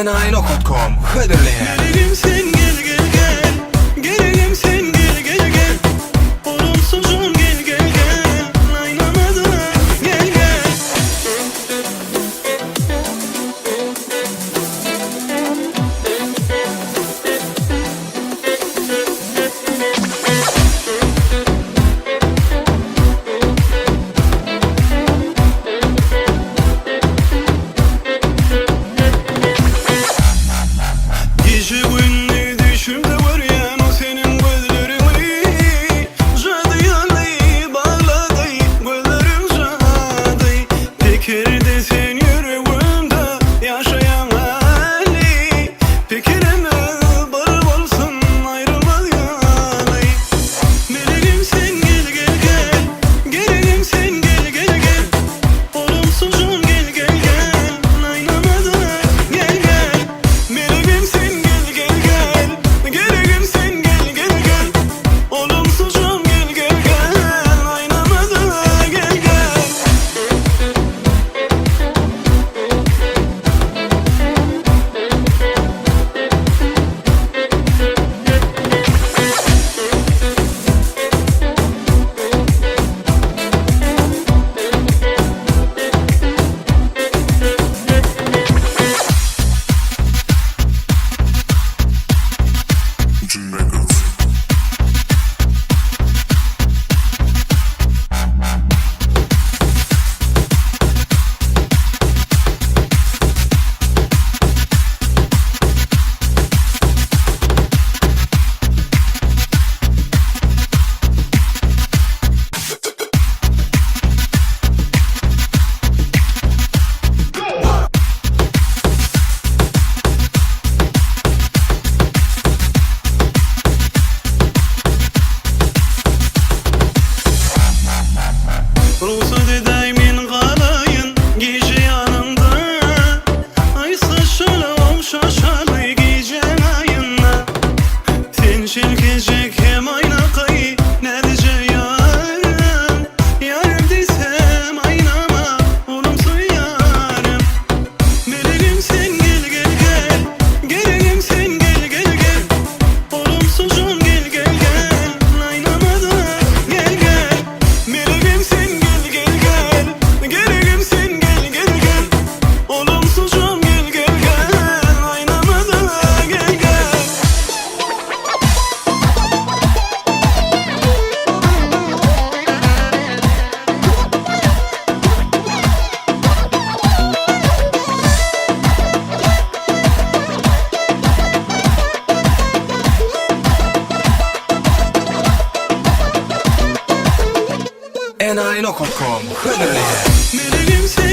enayi.com Hıdırlı'ya Gelelim sen gel gel gel. Gelelim sen gel gel gel. Olumsuzum gel gel gel. Aynamadım gel gel. Gece gündüz düşümde var ya o senin gözlerini. Cadıyalı bağladı gözlerim cadı. Tekerde sen yüreğimde yaşayan hali. Fikirime barım olsun ayrılmaz yani. Gelelim sen gel gel gel. Gelelim sen gel gel gel. Olumsuzum gel gel gel. Aynamadım gel gel. Meleğim sen gel gel gel. Gelelim sen gel gel gel. Olumsuzum gel gel gel. Aynamadım gel gel. Ruhsat edeymin kalayın gece yanımda. Ay saçlara şaşalı gece ayında. Sen çelkecek hem ayna kayı ne diyece yarım. Yarım desem aynama olumsuz yarım. Meleğim sen gel gel gel. Gelelim sen gel gel gel. Olumsuzum gel gel gel. Aynamadım gel gel. Meleğim sen gel gel gel. Gelelim sen gel gel gel. Olumsuzum gel gel gel. Aynamadım gel gel. enayi.com Hıdırlı'ya Meleğim sen